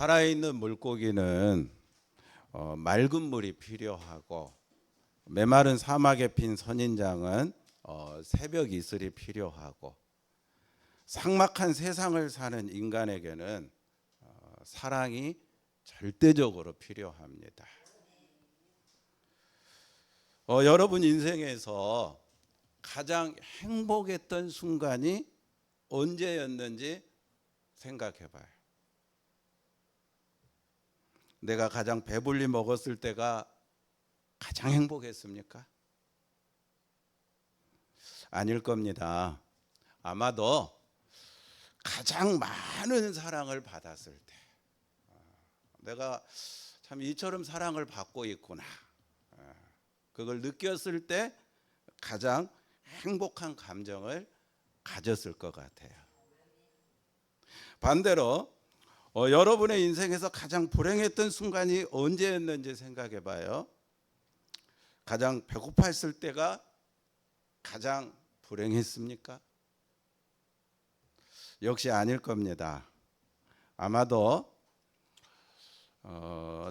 살아있는 물고기는 맑은 물이 필요하고 메마른 사막에 핀 선인장은 새벽 이슬이 필요하고 삭막한 세상을 사는 인간에게는 사랑이 절대적으로 필요합니다. 여러분 인생에서 가장 행복했던 순간이 언제였는지 생각해 봐요. 내가 가장 배불리 먹었을 때가 가장 행복했습니까? 아닐 겁니다. 아마도 가장 많은 사랑을 받았을 때, 내가 참 이처럼 사랑을 받고 있구나, 그걸 느꼈을 때 가장 행복한 감정을 가졌을 것 같아요. 반대로 여러분의 인생에서 가장 불행했던 순간이 언제였는지 생각해 봐요. 가장 배고팠을 때가 가장 불행했습니까? 역시 아닐 겁니다. 아마도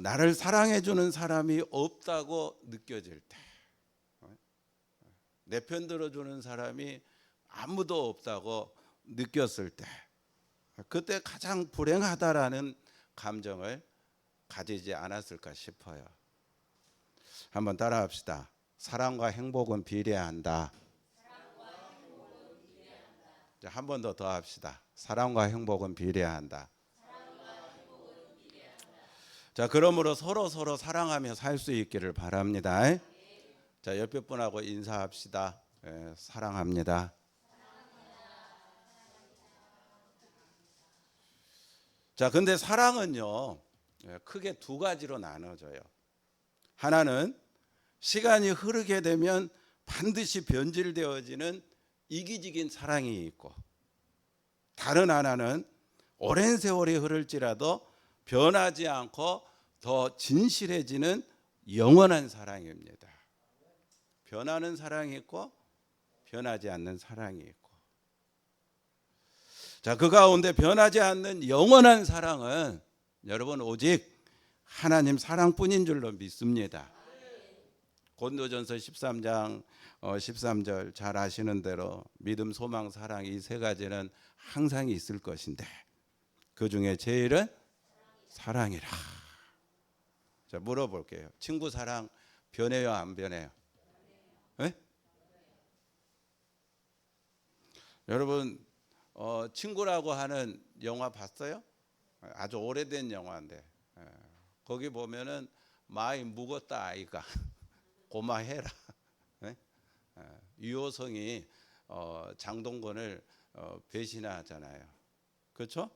나를 사랑해 주는 사람이 없다고 느껴질 때, 내 편 들어주는 사람이 아무도 없다고 느꼈을 때, 그때 가장 불행하다라는 감정을 가지지 않았을까 싶어요. 한번 따라합시다. 사랑과 행복은 비례한다. 한 번 더 합시다. 사랑과 행복은 비례한다. 자, 그러므로 서로 사랑하며 살 수 있기를 바랍니다. 자, 옆에 분하고 인사합시다. 사랑합니다. 자, 근데 사랑은요, 크게 두 가지로 나눠져요. 하나는 시간이 흐르게 되면 반드시 변질되어지는 이기적인 사랑이 있고, 다른 하나는 오랜 세월이 흐를지라도 변하지 않고 더 진실해지는 영원한 사랑입니다. 변하는 사랑이 있고 변하지 않는 사랑이 있고, 자, 그 가운데 변하지 않는 영원한 사랑은 여러분 오직 하나님 사랑뿐인 줄로 믿습니다. 고린도전서 13장 13절 잘 아시는 대로 믿음, 소망, 사랑 이 세 가지는 항상 있을 것인데 그 중에 제일은 사랑이라. 자, 물어볼게요. 친구 사랑 변해요, 안 변해요? 네? 여러분 친구라고 하는 영화 봤어요? 아주 오래된 영화인데 거기 보면은 많이 묵었다 아이가 고마해라. 네? 유호성이 장동건을 배신하잖아요. 그렇죠?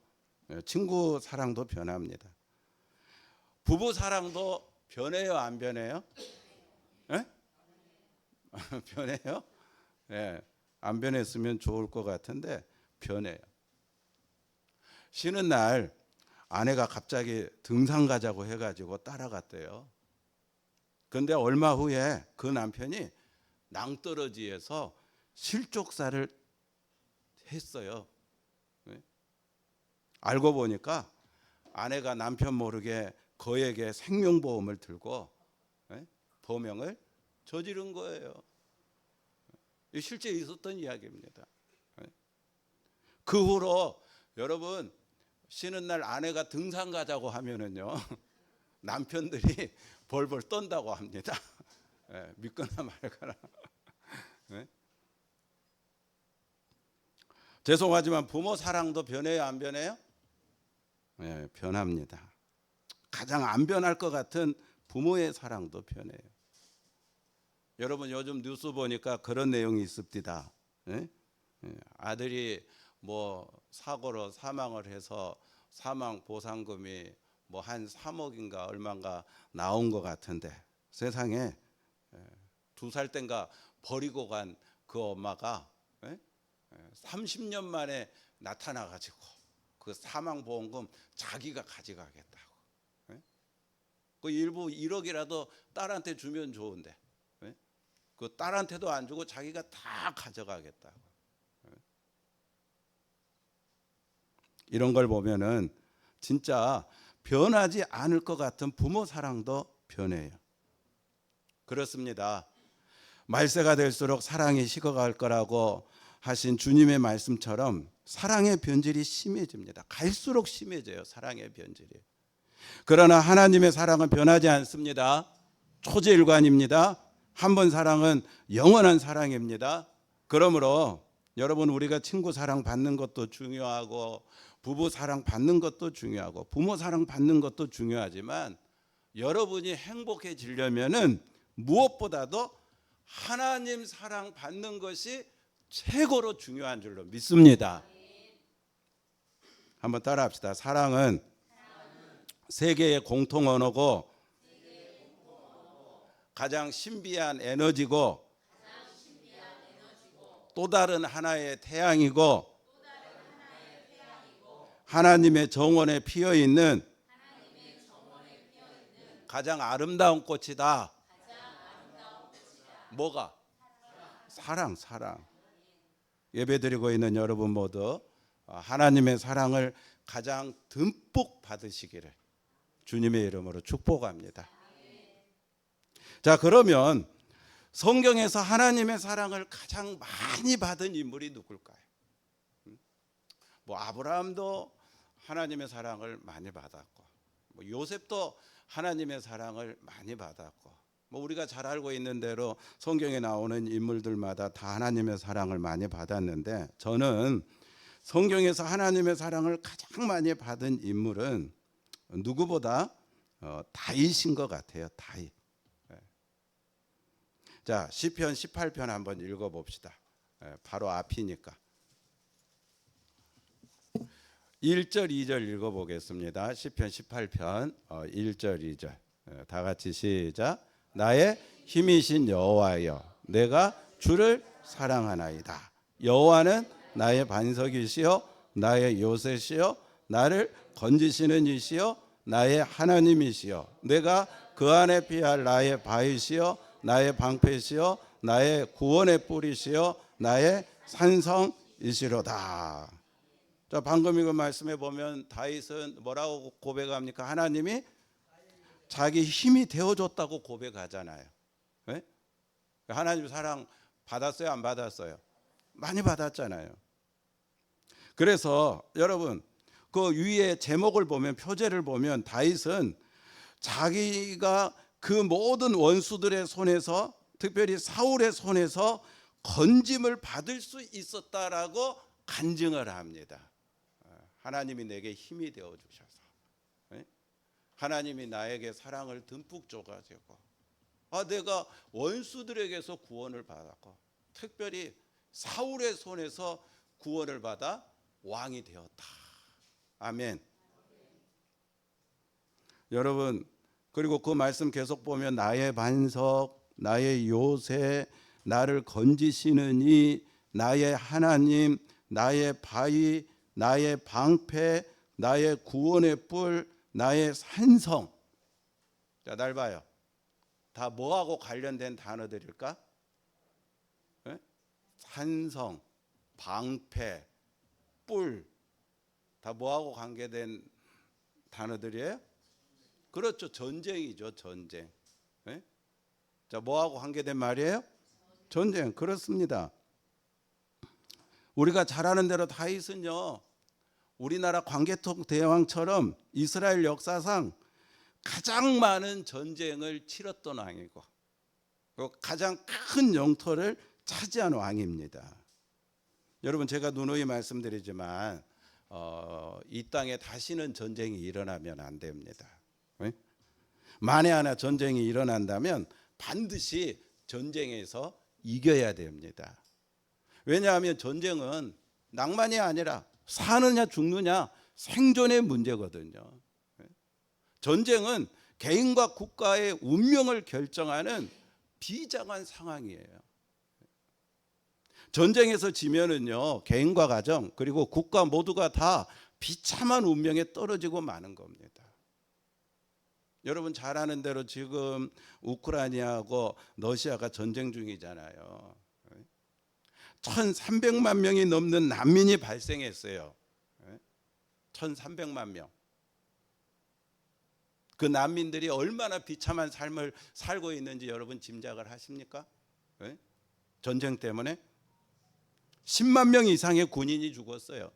친구 사랑도 변합니다. 부부 사랑도 변해요, 안 변해요? 네? 변해요? 네. 안 변했으면 좋을 것 같은데 변해요. 쉬는 날 아내가 갑자기 등산 가자고 해가지고 따라갔대요. 그런데 얼마 후에 그 남편이 낭떠러지에서 실족사를 했어요. 알고 보니까 아내가 남편 모르게 거액의 생명보험을 들고 범행을 저지른 거예요. 실제 있었던 이야기입니다. 그 후로 여러분 쉬는 날 아내가 등산 가자고 하면은요 남편들이 벌벌 떤다고 합니다. 믿거나 말거나. 죄송하지만 부모 사랑도 변해요, 안 변해요? 변합니다. 가장 안 변할 것 같은 부모의 사랑도 변해요. 여러분 요즘 뉴스 보니까 그런 내용이 있습니다. 아들이 뭐 사고로 사망을 해서 사망 보상금이 뭐 한 3억인가 얼마인가 나온 것 같은데, 세상에 2살 땐가 버리고 간 그 엄마가 30년 만에 나타나가지고 그 사망보험금 자기가 가져가겠다고. 그 일부 1억이라도 딸한테 주면 좋은데 그 딸한테도 안 주고 자기가 다 가져가겠다고. 이런 걸 보면은 진짜 변하지 않을 것 같은 부모 사랑도 변해요. 그렇습니다. 말세가 될수록 사랑이 식어갈 거라고 하신 주님의 말씀처럼 사랑의 변질이 심해집니다. 갈수록 심해져요. 사랑의 변질이. 그러나 하나님의 사랑은 변하지 않습니다. 초지일관입니다. 한 번 사랑은 영원한 사랑입니다. 그러므로 여러분, 우리가 친구 사랑 받는 것도 중요하고 부부 사랑 받는 것도 중요하고 부모 사랑 받는 것도 중요하지만 여러분이 행복해지려면은 무엇보다도 하나님 사랑 받는 것이 최고로 중요한 줄로 믿습니다. 한번 따라합시다. 사랑은 세계의 공통 언어고 가장 신비한 에너지고 또 다른 하나의 태양이고 하나님의 정원에 피어 있는 가장 아름다운 꽃이다. 뭐가? 사랑. 예배드리고 있는 여러분 모두 하나님의 사랑을 가장 듬뿍 받으시기를 주님의 이름으로 축복합니다. 자, 그러면 성경에서 하나님의 사랑을 가장 많이 받은 인물이 누굴까요? 아브라함도 하나님의 사랑을 많이 받았고, 요셉도 하나님의 사랑을 많이 받았고, 우리가 잘 알고 있는 대로 성경에 나오는 인물들마다 다 하나님의 사랑을 많이 받았는데, 저는 성경에서 하나님의 사랑을 가장 많이 받은 인물은 누구보다 다윗인 것 같아요. 다윗. 자, 시편 18편 한번 읽어봅시다. 바로 앞이니까 1절 2절 읽어보겠습니다. 시편 18편 1절 2절 다 같이 시작. 나의 힘이신 여호와여, 내가 주를 사랑하나이다. 여호와는 나의 반석이시요 나의 요새시요 나를 건지시는 이시요 나의 하나님이시요 내가 그 안에 피할 나의 바위시요 나의 방패시요 나의 구원의 뿌리시요 나의 산성이시로다. 자, 방금 이거 말씀해 보면 다윗은 뭐라고 고백합니까? 하나님이 자기 힘이 되어줬다고 고백하잖아요. 네? 하나님 사랑 받았어요? 안 받았어요? 많이 받았잖아요. 그래서 여러분, 그 위에 제목을 보면, 표제를 보면 다윗은 자기가 그 모든 원수들의 손에서, 특별히 사울의 손에서 건짐을 받을 수 있었다라고 간증을 합니다. 하나님이 내게 힘이 되어 주셔서, 하나님이 나에게 사랑을 듬뿍 줘가지고 내가 원수들에게서 구원을 받았고, 특별히 사울의 손에서 구원을 받아 왕이 되었다. 아멘. 여러분, 그리고 그 말씀 계속 보면 나의 반석, 나의 요새, 나를 건지시는 이, 나의 하나님, 나의 바위, 나의 방패, 나의 구원의 뿔, 나의 산성. 자, 날 봐요. 다 뭐하고 관련된 단어들일까? 네? 산성, 방패, 뿔, 다 뭐하고 관계된 단어들이에요? 그렇죠. 전쟁이죠. 전쟁. 네? 자, 뭐하고 관계된 말이에요? 전쟁. 그렇습니다. 우리가 잘 아는 대로 다윗은요, 우리나라 광개토 대왕처럼 이스라엘 역사상 가장 많은 전쟁을 치렀던 왕이고 가장 큰 영토를 차지한 왕입니다. 여러분, 제가 누누이 말씀드리지만 이 땅에 다시는 전쟁이 일어나면 안 됩니다. 만에 하나 전쟁이 일어난다면 반드시 전쟁에서 이겨야 됩니다. 왜냐하면 전쟁은 낭만이 아니라 사느냐 죽느냐 생존의 문제거든요. 전쟁은 개인과 국가의 운명을 결정하는 비장한 상황이에요. 전쟁에서 지면은요, 개인과 가정 그리고 국가 모두가 다 비참한 운명에 떨어지고 마는 겁니다. 여러분 잘 아는 대로 지금 우크라이나하고 러시아가 전쟁 중이잖아요. 1,300만 명이 넘는 난민이 발생했어요. 1,300만 명. 그 난민들이 얼마나 비참한 삶을 살고 있는지 여러분 짐작을 하십니까? 네? 전쟁 때문에 10만 명 이상의 군인이 죽었어요.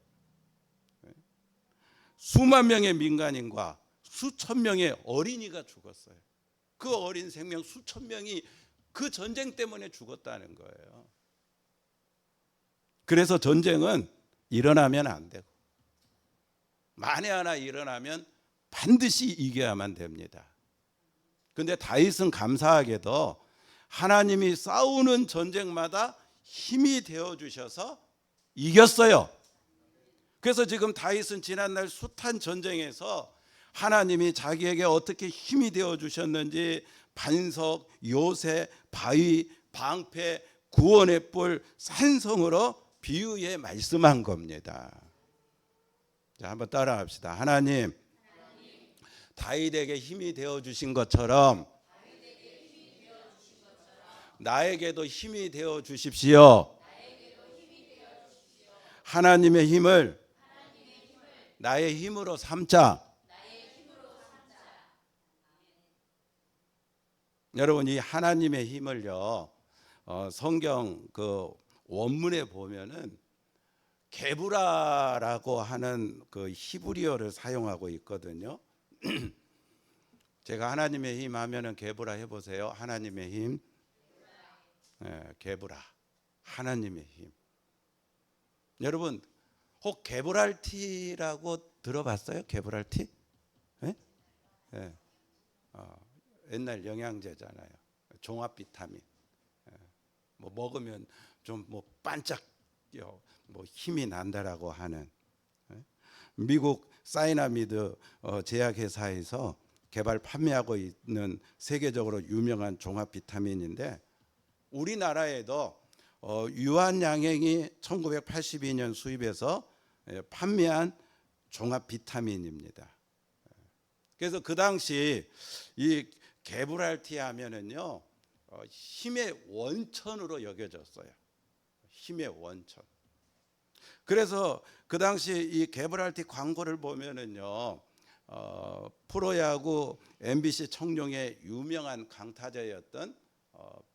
네? 수만 명의 민간인과 수천 명의 어린이가 죽었어요. 그 어린 생명 수천 명이 그 전쟁 때문에 죽었다는 거예요. 그래서 전쟁은 일어나면 안 되고 만에 하나 일어나면 반드시 이겨야만 됩니다. 그런데 다윗은 감사하게도 하나님이 싸우는 전쟁마다 힘이 되어 주셔서 이겼어요. 그래서 지금 다윗은 지난날 숱한 전쟁에서 하나님이 자기에게 어떻게 힘이 되어 주셨는지 반석, 요새, 바위, 방패, 구원의 뿔, 산성으로 비유해 말씀한 겁니다. 자, 한번 따라합시다. 하나님, 다윗에게 힘이 되어 주신 것처럼 나에게도 힘이 되어 주십시오. 하나님의 힘을 나의 힘으로 삼자. 여러분, 이 하나님의 힘을요, 성경 그 원문에 보면은 게브라라고 하는 그 히브리어를 사용하고 있거든요. 제가 하나님의 힘 하면은 게브라 해보세요. 하나님의 힘, 게브라, 하나님의 힘. 여러분, 혹 게브랄티라고 들어봤어요? 게브랄티? 네? 네. 옛날 영양제잖아요. 종합 비타민. 뭐 먹으면 좀 뭐 반짝 뭐 힘이 난다라고 하는. 미국 사이나미드 제약회사에서 개발 판매하고 있는 세계적으로 유명한 종합 비타민인데 우리나라에도 유한양행이 1982년 수입해서 판매한 종합 비타민입니다. 그래서 그 당시 이 게브랄티 하면은요 힘의 원천으로 여겨졌어요. 힘의 원천. 그래서 그 당시 이 게브랄티 광고를 보면은요 프로야구 MBC 청룡의 유명한 강타자였던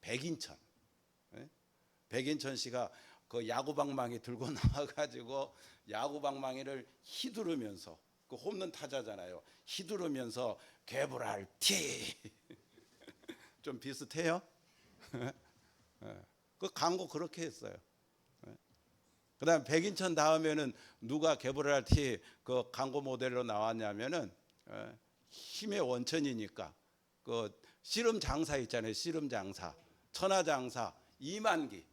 백인천, 백인천 씨가 그 야구방망이 들고 나와가지고 야구방망이를 휘두르면서 그 홈런 타자잖아요. 휘두르면서 게브랄티 좀 비슷해요. 그 광고 그렇게 했어요. 그다음 백인천 다음에는 누가 게브랄티 그 광고 모델로 나왔냐면은 힘의 원천이니까 그 씨름 장사 있잖아요. 씨름 장사, 천하 장사 이만기,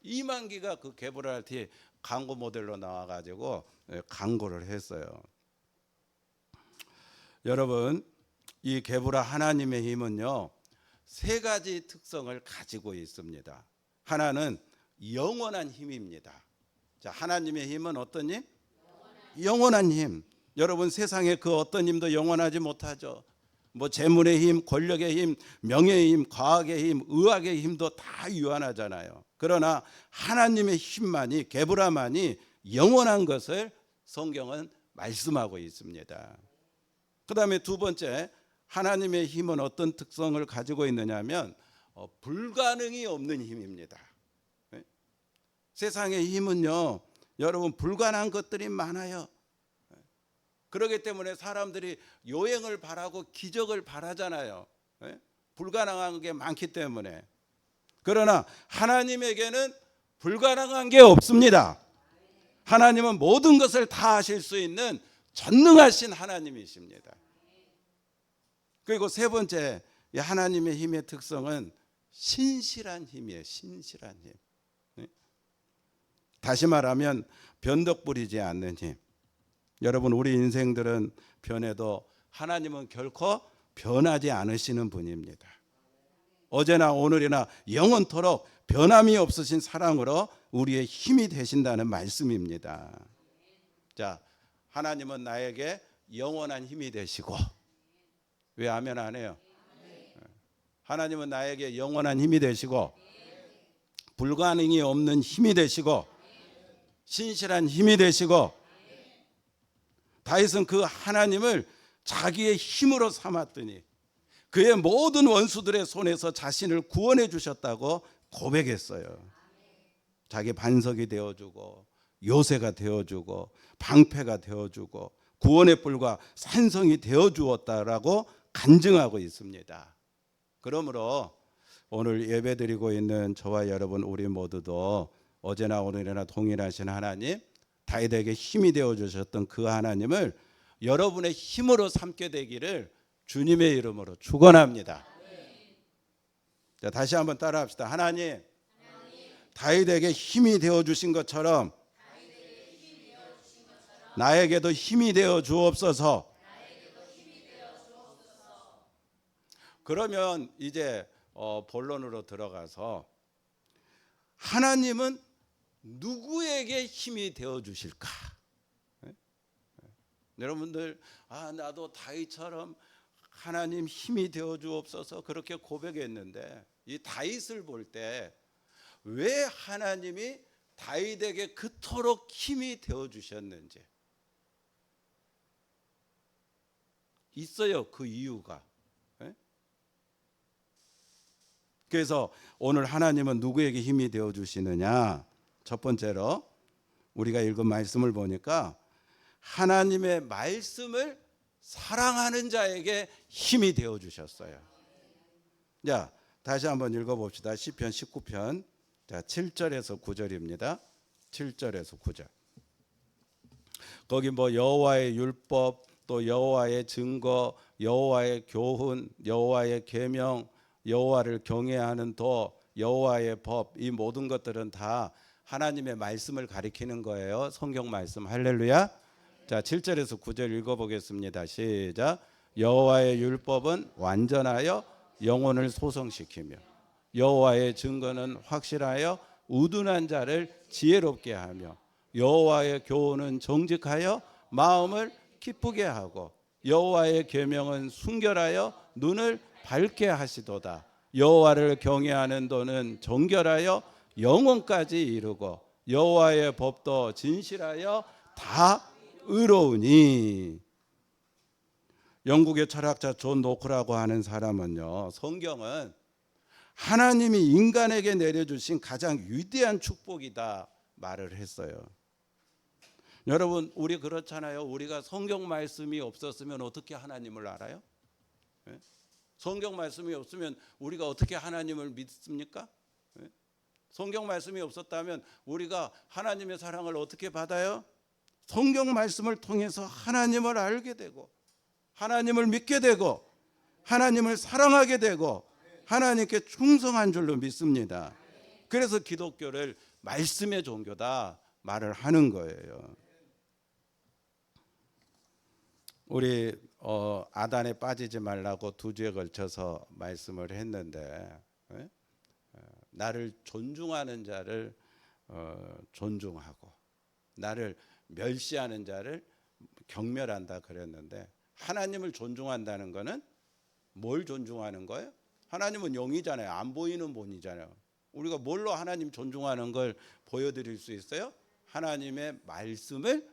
이만기가 그 게브랄티 광고 모델로 나와가지고 광고를 했어요. 여러분, 이 게브라 하나님의 힘은요 세 가지 특성을 가지고 있습니다. 하나는 영원한 힘입니다. 자, 하나님의 힘은 어떤 힘? 영원한 힘. 여러분, 세상에 그 어떤 힘도 영원하지 못하죠. 뭐 재물의 힘, 권력의 힘, 명예의 힘, 과학의 힘, 의학의 힘도 다 유한하잖아요. 그러나 하나님의 힘만이, 게브라만이 영원한 것을 성경은 말씀하고 있습니다. 그 다음에 두 번째, 하나님의 힘은 어떤 특성을 가지고 있느냐면 불가능이 없는 힘입니다. 세상의 힘은요 여러분 불가능한 것들이 많아요. 그렇기 때문에 사람들이 요행을 바라고 기적을 바라잖아요. 불가능한 게 많기 때문에. 그러나 하나님에게는 불가능한 게 없습니다. 하나님은 모든 것을 다 하실 수 있는 전능하신 하나님이십니다. 그리고 세 번째, 하나님의 힘의 특성은 신실한 힘이에요. 신실한 힘. 다시 말하면 변덕 부리지 않는 힘. 여러분, 우리 인생들은 변해도 하나님은 결코 변하지 않으시는 분입니다. 어제나 오늘이나 영원토록 변함이 없으신 사랑으로 우리의 힘이 되신다는 말씀입니다. 자, 하나님은 나에게 영원한 힘이 되시고, 왜 아멘 안 해요? 하나님은 나에게 영원한 힘이 되시고, 불가능이 없는 힘이 되시고, 신실한 힘이 되시고, 다윗은 그 하나님을 자기의 힘으로 삼았더니 그의 모든 원수들의 손에서 자신을 구원해 주셨다고 고백했어요. 자기 반석이 되어주고 요새가 되어주고 방패가 되어주고 구원의 뿔과 산성이 되어주었다라고 간증하고 있습니다. 그러므로 오늘 예배드리고 있는 저와 여러분 우리 모두도 어제나 오늘이나 동일하신 하나님, 다윗에게 힘이 되어주셨던 그 하나님을 여러분의 힘으로 삼게 되기를 주님의 이름으로 축원합니다. 자, 다시 한번 따라합시다. 하나님, 다윗에게 힘이 되어주신 것처럼 나에게도 힘이 되어 주옵소서. 그러면 이제 본론으로 들어가서 하나님은 누구에게 힘이 되어 주실까? 여러분들 나도 다윗처럼 하나님 힘이 되어 주옵소서 그렇게 고백했는데 이 다윗을 볼 때 왜 하나님이 다윗에게 그토록 힘이 되어 주셨는지 있어요. 그 이유가. 그래서 오늘 하나님은 누구에게 힘이 되어 주시느냐? 첫 번째로 우리가 읽은 말씀을 보니까 하나님의 말씀을 사랑하는 자에게 힘이 되어 주셨어요. 자, 다시 한번 읽어 봅시다. 시편 19편. 자, 7절에서 9절입니다. 7절에서 9절. 거기 뭐 여호와의 율법, 또 여호와의 증거, 여호와의 교훈, 여호와의 계명, 여호와를 경외하는 도, 여호와의 법, 이 모든 것들은 다 하나님의 말씀을 가리키는 거예요. 성경 말씀. 할렐루야. 자, 7절에서 9절 읽어보겠습니다. 시작. 여호와의 율법은 완전하여 영혼을 소성시키며 여호와의 증거는 확실하여 우둔한 자를 지혜롭게 하며 여호와의 교훈은 정직하여 마음을 기쁘게 하고 여호와의 계명은 순결하여 눈을 밝게 하시도다. 여호와를 경외하는 도는 정결하여 영혼까지 이르고 여호와의 법도 진실하여 다 의로우니. 영국의 철학자 존 노크라고 하는 사람은요, 성경은 하나님이 인간에게 내려주신 가장 위대한 축복이다 말을 했어요. 여러분, 우리 그렇잖아요. 우리가 성경 말씀이 없었으면 어떻게 하나님을 알아요? 성경 말씀이 없으면 우리가 어떻게 하나님을 믿습니까? 성경 말씀이 없었다면 우리가 하나님의 사랑을 어떻게 받아요? 성경 말씀을 통해서 하나님을 알게 되고 하나님을 믿게 되고 하나님을 사랑하게 되고 하나님께 충성한 줄로 믿습니다. 그래서 기독교를 말씀의 종교다 말을 하는 거예요. 우리 아단에 빠지지 말라고 2주에 걸쳐서 말씀을 했는데 나를 존중하는 자를 존중하고 나를 멸시하는 자를 경멸한다 그랬는데, 하나님을 존중한다는 것은 뭘 존중하는 거예요? 하나님은 영이잖아요. 안 보이는 본이잖아요. 우리가 뭘로 하나님 존중하는 걸 보여드릴 수 있어요? 하나님의 말씀을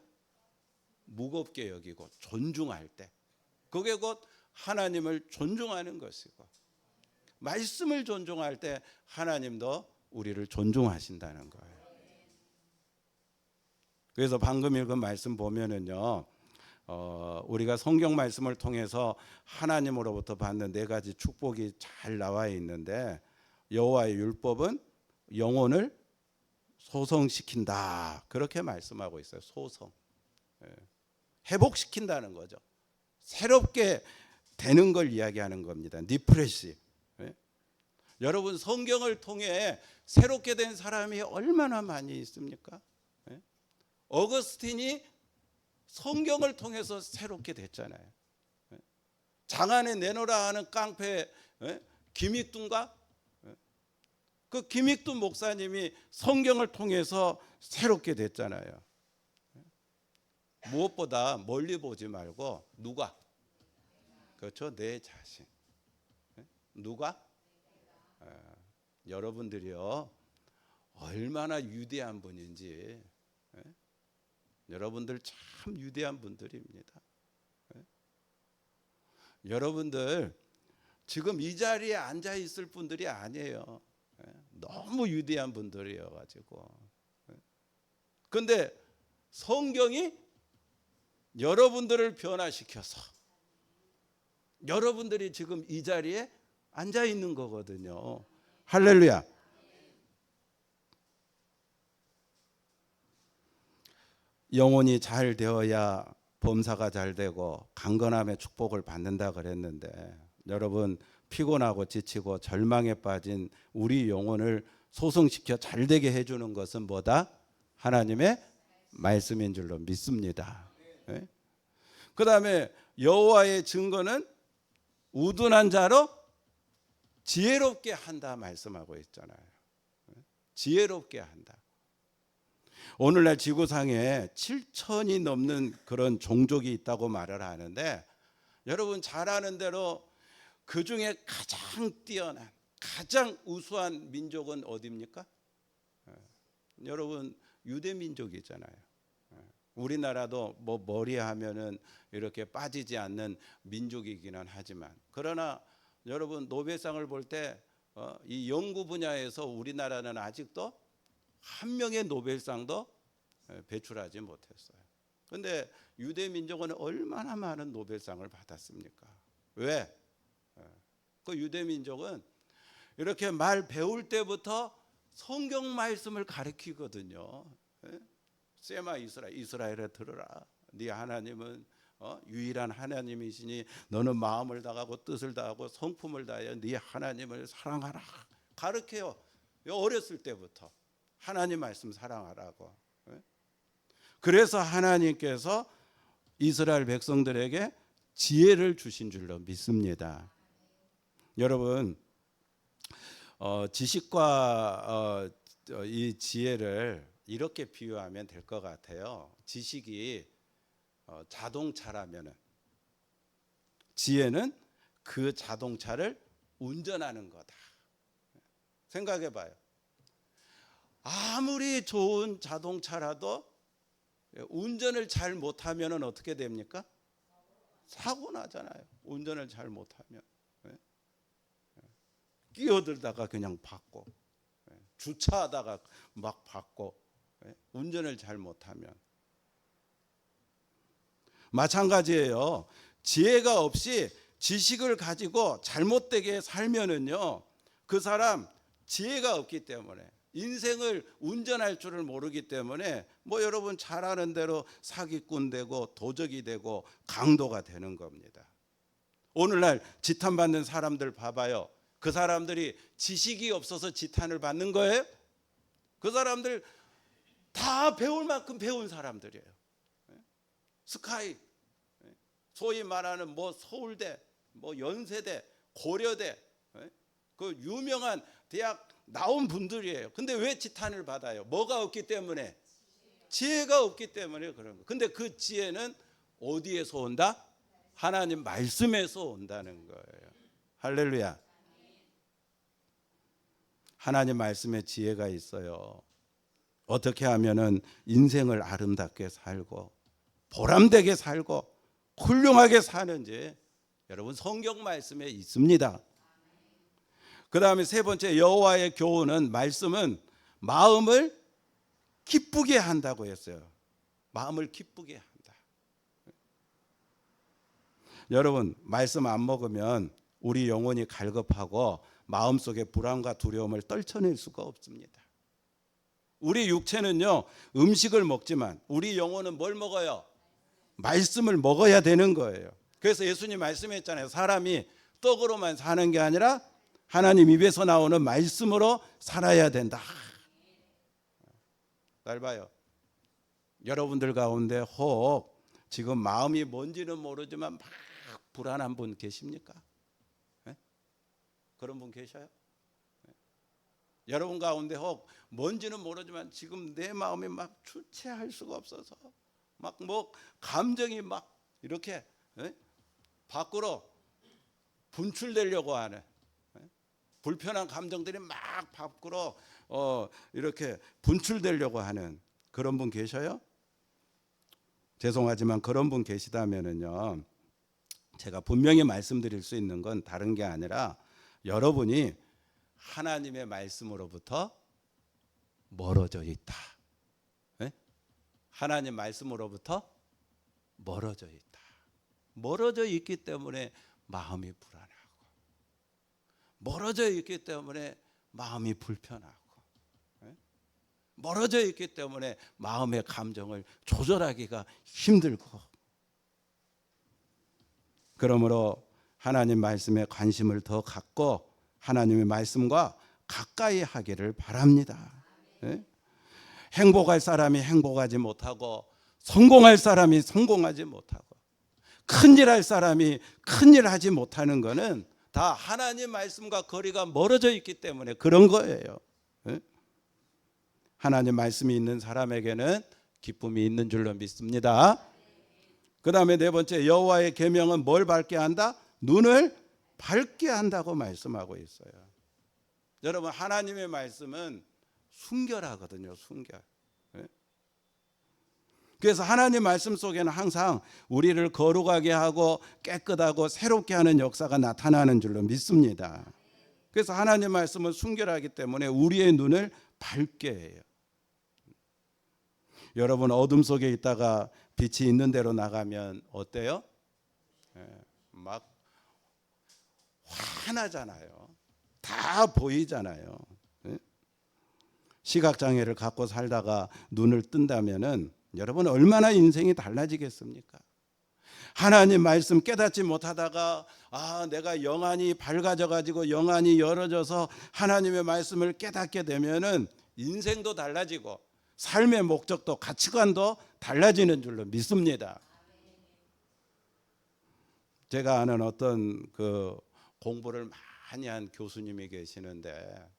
무겁게 여기고 존중할 때, 그게 곧 하나님을 존중하는 것이고, 말씀을 존중할 때 하나님도 우리를 존중하신다는 거예요. 그래서 방금 읽은 말씀 보면은요, 우리가 성경 말씀을 통해서 하나님으로부터 받는 4가지 축복이 잘 나와 있는데, 여호와의 율법은 영혼을 소성시킨다 그렇게 말씀하고 있어요. 소성, 회복시킨다는 거죠. 새롭게 되는 걸 이야기하는 겁니다. 리프레시. 여러분, 성경을 통해 새롭게 된 사람이 얼마나 많이 있습니까? 어거스틴이 성경을 통해서 새롭게 됐잖아요. 장안에 내놓으라 하는 깡패 김익둔가? 그 김익둔 목사님이 성경을 통해서 새롭게 됐잖아요. 무엇보다 멀리 보지 말고 누가? 그렇죠, 내 자신. 누가? 여러분들이요, 얼마나 위대한 분인지. 여러분들 참 위대한 분들입니다. 여러분들 지금 이 자리에 앉아 있을 분들이 아니에요. 너무 위대한 분들이어 가지고. 근데 성경이 여러분들을 변화시켜서 여러분들이 지금 이 자리에 앉아 있는 거거든요. 할렐루야. 영혼이 잘 되어야 범사가 잘 되고 강건함의 축복을 받는다 그랬는데, 여러분 피곤하고 지치고 절망에 빠진 우리 영혼을 소성시켜 잘 되게 해주는 것은 뭐다? 하나님의 말씀인 줄로 믿습니다. 네? 그 다음에 여호와의 증거는 우둔한 자로 지혜롭게 한다 말씀하고 있잖아요. 지혜롭게 한다. 오늘날 지구상에 7천이 넘는 그런 종족이 있다고 말을 하는데, 여러분 잘 아는 대로 그 중에 가장 뛰어난, 가장 우수한 민족은 어디입니까? 여러분 유대 민족이잖아요. 우리나라도 뭐 머리 하면은 이렇게 빠지지 않는 민족이기는 하지만, 그러나 여러분 노벨상을 볼 때 이 연구 분야에서 우리나라는 아직도 한 명의 노벨상도 배출하지 못했어요. 그런데 유대 민족은 얼마나 많은 노벨상을 받았습니까? 왜? 그 유대 민족은 이렇게 말 배울 때부터 성경 말씀을 가르치거든요. 세마 이스라엘에 들으라. 네 하나님은 유일한 하나님이시니 너는 마음을 다하고 뜻을 다하고 성품을 다하여 네 하나님을 사랑하라. 가르쳐요. 어렸을 때부터 하나님 말씀 사랑하라고. 그래서 하나님께서 이스라엘 백성들에게 지혜를 주신 줄로 믿습니다. 여러분 지식과 이 지혜를 이렇게 비유하면 될 것 같아요. 지식이 자동차라면은 지혜는 그 자동차를 운전하는 거다. 생각해 봐요. 아무리 좋은 자동차라도 운전을 잘 못하면 어떻게 됩니까? 사고 나잖아요. 운전을 잘 못하면. 끼어들다가 그냥 받고, 주차하다가 막 받고, 운전을 잘 못하면. 마찬가지예요. 지혜가 없이 지식을 가지고 잘못되게 살면은요, 그 사람 지혜가 없기 때문에, 인생을 운전할 줄을 모르기 때문에 뭐 여러분 잘 아는 대로 사기꾼 되고 도적이 되고 강도가 되는 겁니다. 오늘날 지탄받는 사람들 봐봐요. 그 사람들이 지식이 없어서 지탄을 받는 거예요? 그 사람들 다 배울 만큼 배운 사람들이에요. 스카이, 소위 말하는 뭐 서울대, 뭐 연세대, 고려대, 그 유명한 대학 나온 분들이에요. 근데 왜 지탄을 받아요? 뭐가 없기 때문에? 지혜가 없기 때문에 그런 거예요. 근데 그 지혜는 어디에서 온다? 하나님 말씀에서 온다는 거예요. 할렐루야. 하나님 말씀에 지혜가 있어요. 어떻게 하면은 인생을 아름답게 살고 보람되게 살고 훌륭하게 사는지 여러분 성경 말씀에 있습니다. 그 다음에 세 번째, 여호와의 교훈은, 말씀은 마음을 기쁘게 한다고 했어요. 마음을 기쁘게 한다. 여러분 말씀 안 먹으면 우리 영혼이 갈급하고 마음속에 불안과 두려움을 떨쳐낼 수가 없습니다. 우리 육체는요 음식을 먹지만 우리 영혼은 뭘 먹어요? 말씀을 먹어야 되는 거예요. 그래서 예수님 말씀했잖아요. 사람이 떡으로만 사는 게 아니라 하나님 입에서 나오는 말씀으로 살아야 된다. 날 봐요. 여러분들 가운데 혹 지금 마음이 뭔지는 모르지만 막 불안한 분 계십니까? 네? 그런 분 계셔요? 네. 여러분 가운데 혹 뭔지는 모르지만 지금 내 마음이 막 주체할 수가 없어서 막 뭐 감정이 막 이렇게 밖으로 분출되려고 하는, 불편한 감정들이 막 밖으로 이렇게 분출되려고 하는 그런 분 계셔요? 죄송하지만 그런 분 계시다면은요, 제가 분명히 말씀드릴 수 있는 건 다른 게 아니라 여러분이 하나님의 말씀으로부터 멀어져 있다. 네? 하나님 말씀으로부터 멀어져 있다. 멀어져 있기 때문에 마음이 불안하고, 멀어져 있기 때문에 마음이 불편하고, 멀어져 있기 때문에 마음의 감정을 조절하기가 힘들고. 그러므로 하나님 말씀에 관심을 더 갖고 하나님의 말씀과 가까이 하기를 바랍니다. 행복할 사람이 행복하지 못하고, 성공할 사람이 성공하지 못하고, 큰일 할 사람이 큰일 하지 못하는 것은 다 하나님 말씀과 거리가 멀어져 있기 때문에 그런 거예요. 하나님 말씀이 있는 사람에게는 기쁨이 있는 줄로 믿습니다. 그 다음에 네 번째, 여호와의 계명은 뭘 밝게 한다? 눈을 밝게 한다고 말씀하고 있어요. 여러분, 하나님의 말씀은 순결하거든요. 순결. 그래서 하나님 말씀 속에는 항상 우리를 거룩하게 하고 깨끗하고 새롭게 하는 역사가 나타나는 줄로 믿습니다. 그래서 하나님 말씀은 순결하기 때문에 우리의 눈을 밝게 해요. 여러분, 어둠 속에 있다가 빛이 있는 데로 나가면 어때요? 막 환하잖아요. 다 보이잖아요. 시각장애를 갖고 살다가 눈을 뜬다면은 여러분 얼마나 인생이 달라지겠습니까? 하나님 말씀 깨닫지 못하다가 내가 영안이 밝아져 가지고 영안이 열어져서 하나님의 말씀을 깨닫게 되면은 인생도 달라지고 삶의 목적도 가치관도 달라지는 줄로 믿습니다. 제가 아는 어떤 그 공부를 많이 한 교수님이 계시는데,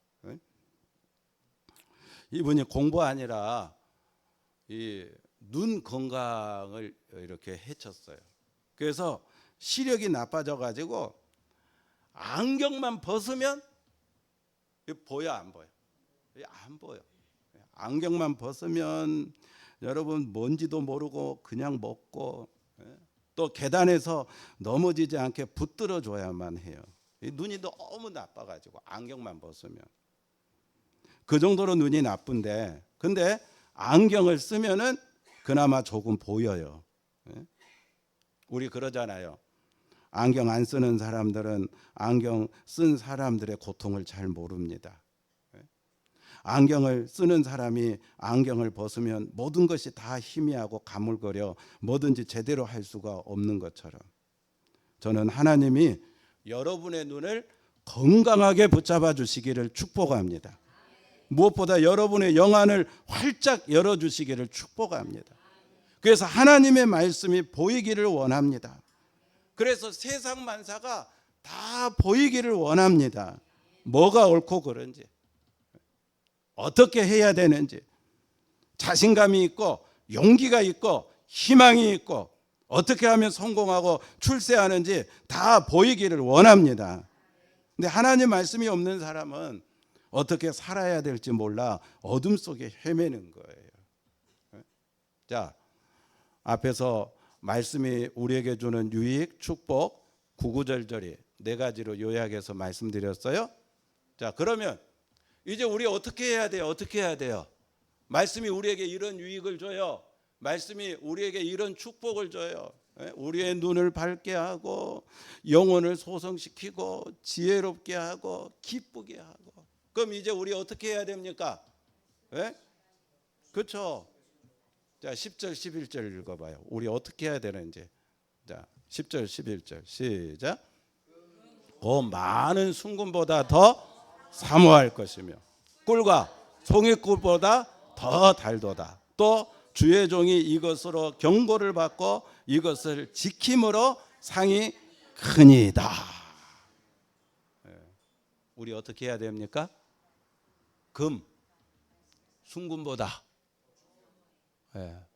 이분이 공부 아니라 이 눈 건강을 이렇게 해쳤어요. 그래서 시력이 나빠져 가지고 안경만 벗으면 보여 안 보여? 안 보여. 안경만 벗으면 여러분 뭔지도 모르고 그냥 먹고, 또 계단에서 넘어지지 않게 붙들어 줘야만 해요. 눈이 너무 나빠 가지고 안경만 벗으면. 그 정도로 눈이 나쁜데, 근데 안경을 쓰면은 그나마 조금 보여요. 우리 그러잖아요. 안경 안 쓰는 사람들은 안경 쓴 사람들의 고통을 잘 모릅니다. 안경을 쓰는 사람이 안경을 벗으면 모든 것이 다 희미하고 가물거려 뭐든지 제대로 할 수가 없는 것처럼, 저는 하나님이 여러분의 눈을 건강하게 붙잡아 주시기를 축복합니다. 무엇보다 여러분의 영안을 활짝 열어주시기를 축복합니다. 그래서 하나님의 말씀이 보이기를 원합니다. 그래서 세상 만사가 다 보이기를 원합니다. 뭐가 옳고 그른지, 어떻게 해야 되는지, 자신감이 있고 용기가 있고 희망이 있고 어떻게 하면 성공하고 출세하는지 다 보이기를 원합니다. 근데 하나님 말씀이 없는 사람은 어떻게 살아야 될지 몰라 어둠 속에 헤매는 거예요. 자, 앞에서 말씀이 우리에게 주는 유익, 축복, 구구절절히 네 가지로 요약해서 말씀드렸어요. 자, 그러면 이제 우리 어떻게 해야 돼요? 어떻게 해야 돼요? 말씀이 우리에게 이런 유익을 줘요. 말씀이 우리에게 이런 축복을 줘요. 우리의 눈을 밝게 하고 영혼을 소성시키고 지혜롭게 하고 기쁘게 하고. 그럼 이제 우리 어떻게 해야 됩니까? 그렇죠? 자, 10절 11절 읽어봐요. 우리 어떻게 해야 되는지. 자, 10절 11절 시작. 많은 순금보다 더 사모할 것이며 꿀과 송이꿀보다 더 달도다. 또 주의 종이 이것으로 경고를 받고 이것을 지킴으로 상이 크니이다. 우리 어떻게 해야 됩니까? 순금보다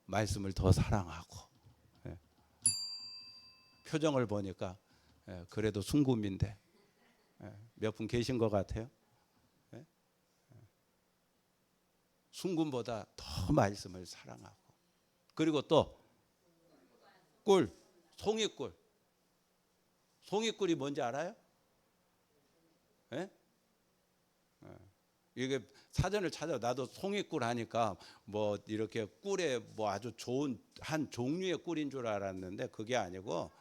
말씀을 더 사랑하고, 표정을 보니까 그래도 순금인데 몇 분 계신 것 같아요. 순금보다 더 말씀을 사랑하고, 그리고 또 송이꿀, 송이꿀이 뭔지 알아요? 예? 이게 사전을 찾아 나도 송이꿀 하니까 뭐 이렇게 꿀에 뭐 아주 좋은 한 종류의 꿀인 줄 알았는데 그게 아니고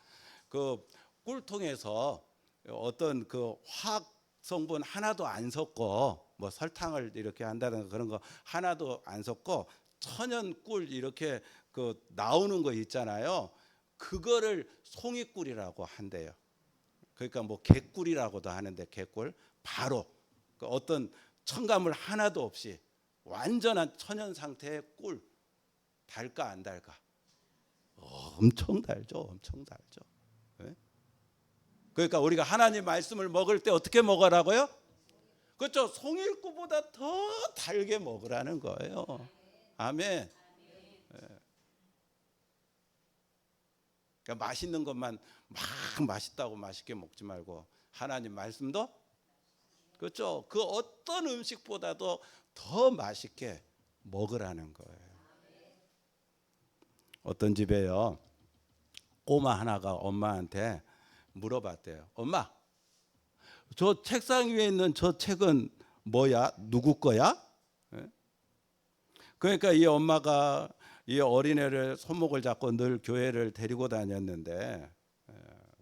그 꿀통에서 어떤 그 화학 성분 하나도 안 섞고 뭐 설탕을 이렇게 한다는 그런 거 하나도 안 섞고 천연 꿀 이렇게 그 나오는 거 있잖아요. 그거를 송이꿀이라고 한대요. 그러니까 뭐 개꿀이라고도 하는데 개꿀 바로 그 어떤 첨가물 하나도 없이 완전한 천연 상태의 꿀. 달까 안 달까? 엄청 달죠. 엄청 달죠. 네? 그러니까 우리가 하나님 말씀을 먹을 때 어떻게 먹으라고요? 그렇죠. 송일꿀보다 더 달게 먹으라는 거예요. 아멘. 그러니까 맛있는 것만 막 맛있다고 맛있게 먹지 말고 하나님 말씀도 그렇죠. 그 어떤 음식보다도 더 맛있게 먹으라는 거예요. 어떤 집에요. 꼬마 하나가 엄마한테 물어봤대요. 엄마, 저 책상 위에 있는 저 책은 뭐야? 누구 거야? 그러니까 이 엄마가 이 어린애를 손목을 잡고 늘 교회를 데리고 다녔는데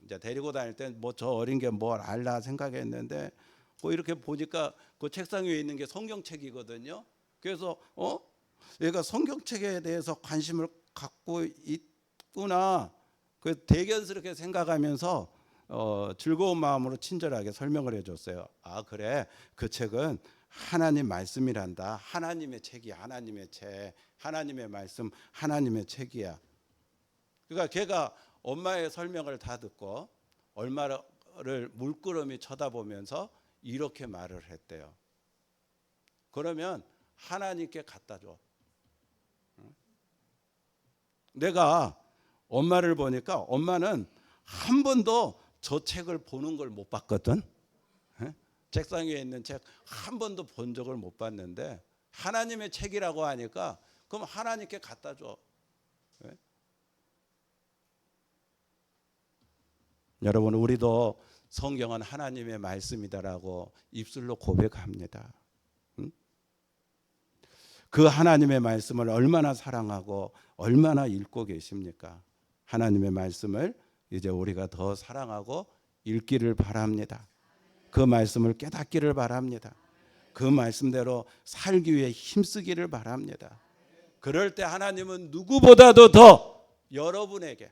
이제 데리고 다닐 때 뭐 저 어린 게 뭘 알라 생각했는데 뭐 이렇게 보니까 그 책상 위에 있는 게 성경책이거든요. 그래서 얘가 성경책에 대해서 관심을 갖고 있구나. 그 대견스럽게 생각하면서 즐거운 마음으로 친절하게 설명을 해줬어요. 아 그래, 그 책은 하나님 말씀이란다. 하나님의 책이야. 하나님의 책, 하나님의 말씀, 하나님의 책이야. 그러니까 걔가 엄마의 설명을 다 듣고 얼마를 물끄러미 쳐다보면서 이렇게 말을 했대요. 그러면 하나님께 갖다 줘. 내가 엄마를 보니까 엄마는 한 번도 저 책을 보는 걸 못 봤거든. 책상 위에 있는 책 한 번도 본 적을 못 봤는데 하나님의 책이라고 하니까 그럼 하나님께 갖다 줘. 여러분 우리도 성경은 하나님의 말씀이다라고 입술로 고백합니다. 그 하나님의 말씀을 얼마나 사랑하고 얼마나 읽고 계십니까? 하나님의 말씀을 이제 우리가 더 사랑하고 읽기를 바랍니다. 그 말씀을 깨닫기를 바랍니다. 그 말씀대로 살기 위해 힘쓰기를 바랍니다. 그럴 때 하나님은 누구보다도 더 여러분에게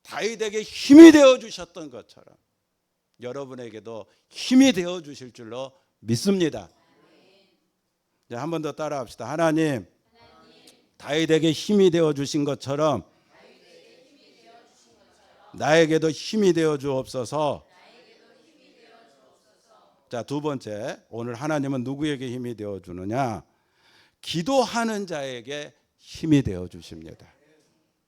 다윗에게 힘이 되어 주셨던 것처럼 여러분에게도 힘이 되어 주실 줄로 믿습니다. 한 번 더 따라합시다. 하나님, 다윗에게 힘이 되어 주신 것처럼 나에게도 힘이 되어 주옵소서. 자, 두 번째, 오늘 하나님은 누구에게 힘이 되어 주느냐? 기도하는 자에게 힘이 되어 주십니다.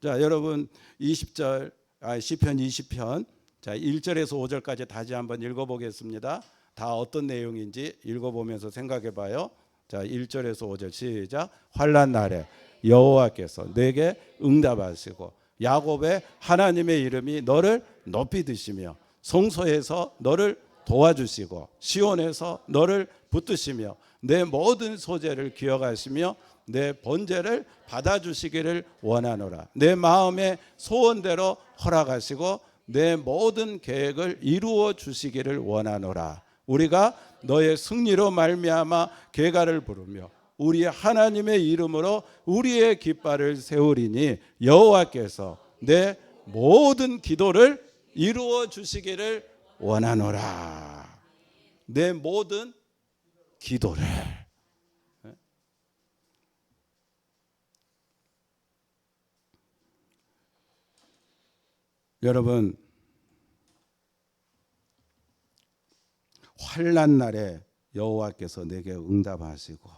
자, 여러분 20절 시편 20편 자, 1절에서 5절까지 다시 한번 읽어 보겠습니다. 다 어떤 내용인지 읽어 보면서 생각해 봐요. 자, 1절에서 5절 시작. 환난 날에 여호와께서 내게 응답하시고 야곱의 하나님의 이름이 너를 높이 드시며 성소에서 너를 도와주시고 시온에서 너를 붙드시며 내 모든 소재를 기억하시며 내 번제를 받아주시기를 원하노라. 내 마음의 소원대로 허락하시고 내 모든 계획을 이루어 주시기를 원하노라. 우리가 너의 승리로 말미암아 계가를 부르며 우리 하나님의 이름으로 우리의 깃발을 세우리니 여호와께서 내 모든 기도를 이루어 주시기를 원하노라. 내 모든 기도를. 여러분 환난 날에 여호와께서 내게 응답하시고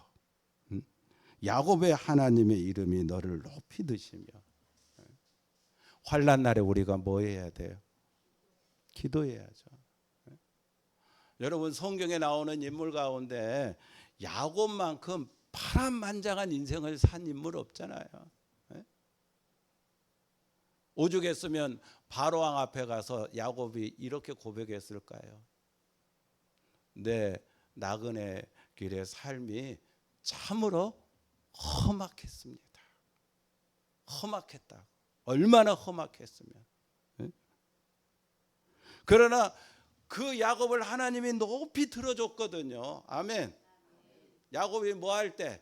야곱의 하나님의 이름이 너를 높이 드시며 환난 날에 우리가 뭐 해야 돼요? 기도해야죠. 여러분 성경에 나오는 인물 가운데 야곱만큼 파란만장한 인생을 산 인물 없잖아요. 오죽했으면 바로왕 앞에 가서 야곱이 이렇게 고백했을까요? 내 나그네 길의 삶이 참으로 험악했습니다. 험악했다. 얼마나 험악했으면. 그러나 그 야곱을 하나님이 높이 들어줬거든요. 아멘. 야곱이 뭐 할 때?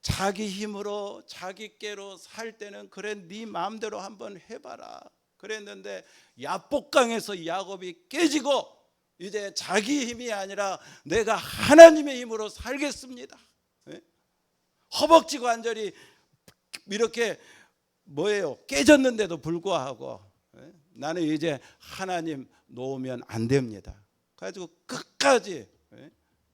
자기 힘으로 자기 꾀로 살 때는 그래 네 마음대로 한번 해봐라 그랬는데, 야복강에서 야곱이 깨지고 이제 자기 힘이 아니라 내가 하나님의 힘으로 살겠습니다. 허벅지 관절이 이렇게 깨졌는데도 불구하고 나는 이제 하나님 놓으면 안 됩니다. 그래가지고 끝까지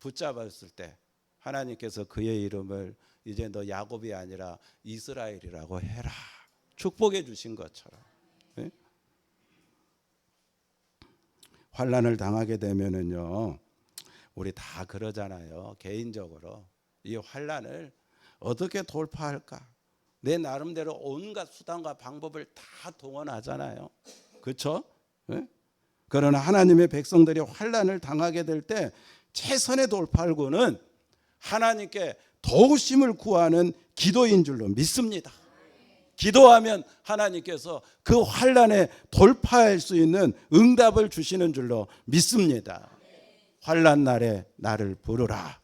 붙잡았을 때 하나님께서 그의 이름을 이제 너 야곱이 아니라 이스라엘이라고 해라 축복해 주신 것처럼. 환난을 당하게 되면은요, 우리 다 그러잖아요. 개인적으로 이 환난을 어떻게 돌파할까? 내 나름대로 온갖 수단과 방법을 다 동원하잖아요. 그렇죠? 그러나 하나님의 백성들이 환난을 당하게 될 때 최선의 돌파구는 하나님께 도우심을 구하는 기도인 줄로 믿습니다. 기도하면 하나님께서 그 환난에 돌파할 수 있는 응답을 주시는 줄로 믿습니다. 환난 날에 나를 부르라.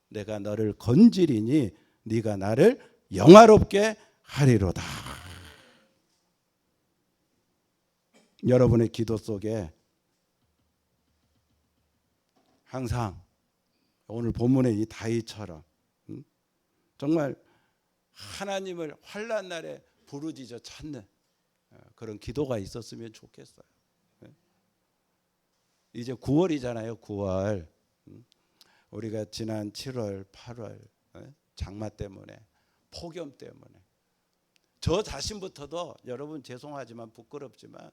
내가 너를 건지리니 네가 나를 영화롭게 하리로다. 여러분의 기도 속에 항상 오늘 본문의 이 다윗처럼 정말 하나님을 환난 날에 부르짖어 찾는 그런 기도가 있었으면 좋겠어요. 이제 9월이잖아요. 9월. 우리가 지난 7월, 8월 장마 때문에, 폭염 때문에 저 자신부터도 여러분 죄송하지만 부끄럽지만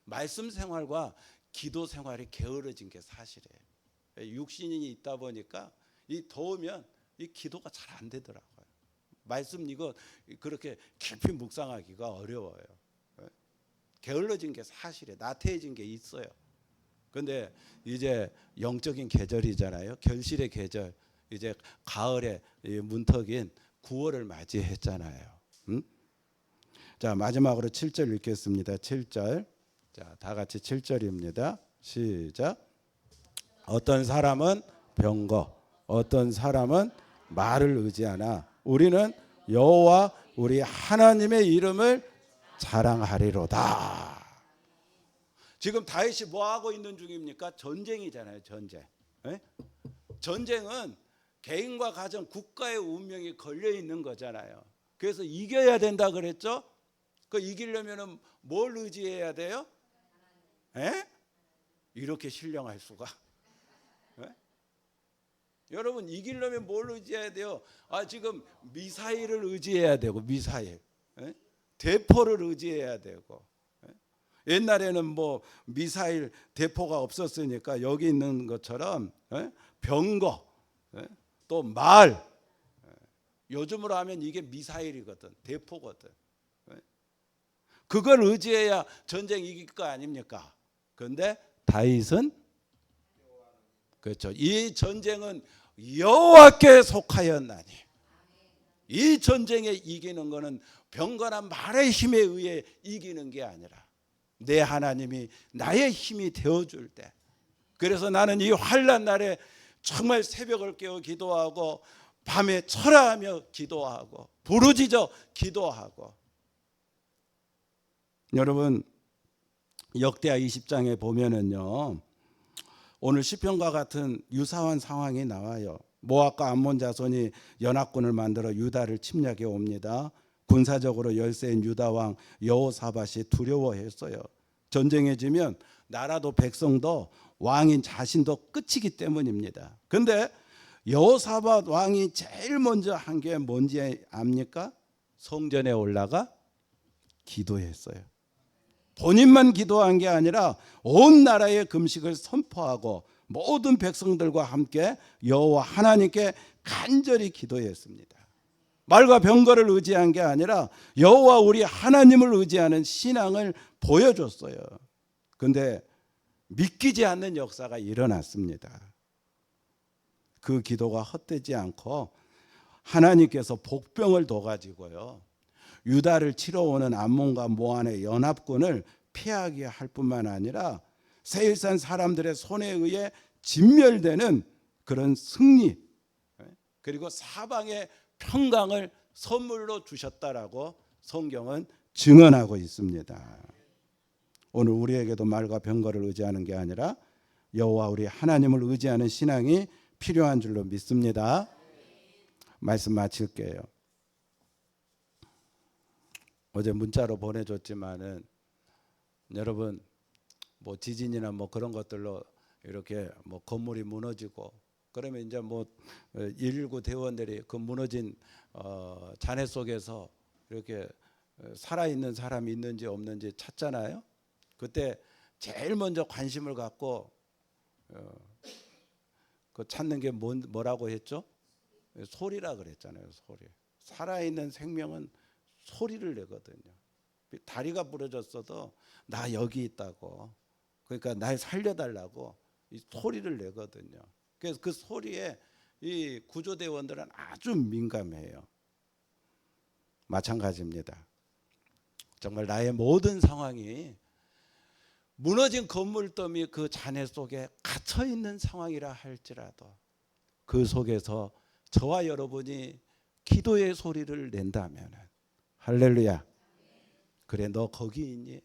말씀 생활과 기도 생활이 게으러진 게 사실이에요. 육신이 있다 보니까 이 더우면 이 기도가 잘 안 되더라고요. 말씀 이거 그렇게 깊이 묵상하기가 어려워요. 게을러진 게 사실이에요. 나태해진 게 있어요. 근데 이제 영적인 계절이잖아요. 결실의 계절. 이제 가을의 문턱인 9월을 맞이했잖아요. 자, 마지막으로 7절 읽겠습니다. 7절. 자, 다 같이 7절입니다. 시작. 어떤 사람은 병거, 어떤 사람은 말을 의지하나 우리는 여호와 우리 하나님의 이름을 자랑하리로다. 지금 다윗이 뭐 하고 있는 중입니까? 전쟁이잖아요. 전쟁. 전쟁은 개인과 가정, 국가의 운명이 걸려 있는 거잖아요. 그래서 이겨야 된다 그랬죠? 그 이기려면은 뭘 의지해야 돼요? 이렇게 신령할 수가. 여러분 이기려면 뭘 의지해야 돼요? 지금 미사일을 의지해야 되고, 미사일, 대포를 의지해야 되고. 옛날에는 뭐 미사일 대포가 없었으니까 여기 있는 것처럼 병거, 또 말, 요즘으로 하면 이게 미사일이거든, 대포거든. 그걸 의지해야 전쟁 이길 거 아닙니까? 그런데 다윗은 그렇죠. 이 전쟁은 여호와께 속하였나니. 이 전쟁에 이기는 것은 병거나 말의 힘에 의해 이기는 게 아니라 내 하나님이 나의 힘이 되어줄 때. 그래서 나는 이 환난 날에 정말 새벽을 깨어 기도하고 밤에 철야하며 기도하고 부르짖어 기도하고. 여러분 역대하 20장에 보면은요, 오늘 시편과 같은 유사한 상황이 나와요. 모압과 암몬 자손이 연합군을 만들어 유다를 침략해 옵니다. 군사적으로 열세인 유다 왕 여호사밧이 두려워했어요. 전쟁에 지면 나라도 백성도 왕인 자신도 끝이기 때문입니다. 그런데 여호사밧 왕이 제일 먼저 한 게 뭔지 압니까? 성전에 올라가 기도했어요. 본인만 기도한 게 아니라 온 나라의 금식을 선포하고 모든 백성들과 함께 여호와 하나님께 간절히 기도했습니다. 말과 병거를 의지한 게 아니라 여호와 우리 하나님을 의지하는 신앙을 보여줬어요. 그런데 믿기지 않는 역사가 일어났습니다. 그 기도가 헛되지 않고 하나님께서 복병을 둬가지고요, 유다를 치러 오는 암몬과 모압의 연합군을 피하게 할 뿐만 아니라 세일산 사람들의 손에 의해 진멸되는 그런 승리, 그리고 사방의 평강을 선물로 주셨다라고 성경은 증언하고 있습니다. 오늘 우리에게도 말과 병거를 의지하는 게 아니라 여호와 우리 하나님을 의지하는 신앙이 필요한 줄로 믿습니다. 말씀 마칠게요. 어제 문자로 보내줬지만은 여러분 뭐 지진이나 뭐 그런 것들로 이렇게 뭐 건물이 무너지고 그러면 이제 뭐 119 대원들이 그 무너진 잔해 속에서 이렇게 살아있는 사람이 있는지 없는지 찾잖아요. 그때 제일 먼저 관심을 갖고 그 찾는 게 뭐라고 했죠? 소리라 그랬잖아요. 소리. 살아있는 생명은 소리를 내거든요. 다리가 부러졌어도 나 여기 있다고, 그러니까 날 살려달라고 이 소리를 내거든요. 그래서 그 소리에 이 구조대원들은 아주 민감해요. 마찬가지입니다. 정말 나의 모든 상황이 무너진 건물더미 그 잔해 속에 갇혀 있는 상황이라 할지라도 그 속에서 저와 여러분이 기도의 소리를 낸다면, 할렐루야, 그래 너 거기 있니?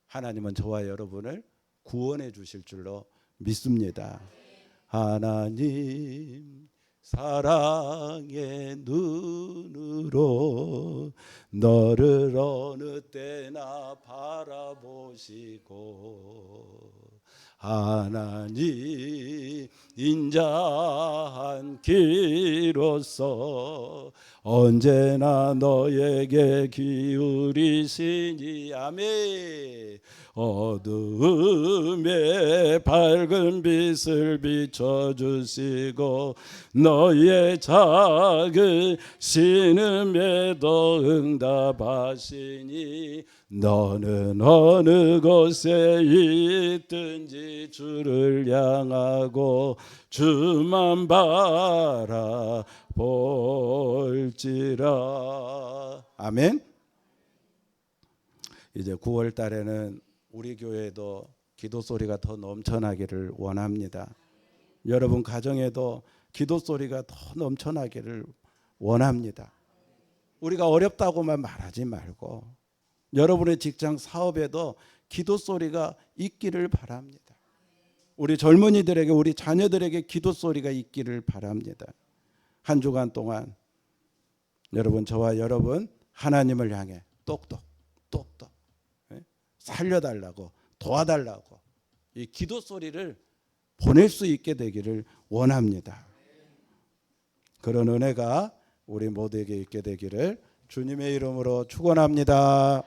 하나님은 저와 여러분을 구원해 주실 줄로 믿습니다. 하나님 사랑의 눈으로 너를 어느 때나 바라보시고 하나님 인자한 귀로서 언제나 너에게 기울이시니. 아멘. 어두움에 밝은 빛을 비춰주시고 너의 작은 신음에도 응답하시니 너는 어느 곳에 있든지 주를 향하고 주만 바라볼지라. 아멘. 이제 9월 달에는 우리 교회도 기도 소리가 더 넘쳐나기를 원합니다. 여러분 가정에도 기도 소리가 더 넘쳐나기를 원합니다. 우리가 어렵다고만 말하지 말고 여러분의 직장 사업에도 기도 소리가 있기를 바랍니다. 우리 젊은이들에게, 우리 자녀들에게 기도 소리가 있기를 바랍니다. 한 주간 동안 여러분, 저와 여러분 하나님을 향해 똑똑 살려달라고, 도와달라고 이 기도 소리를 보낼 수 있게 되기를 원합니다. 그런 은혜가 우리 모두에게 있게 되기를 주님의 이름으로 축원합니다.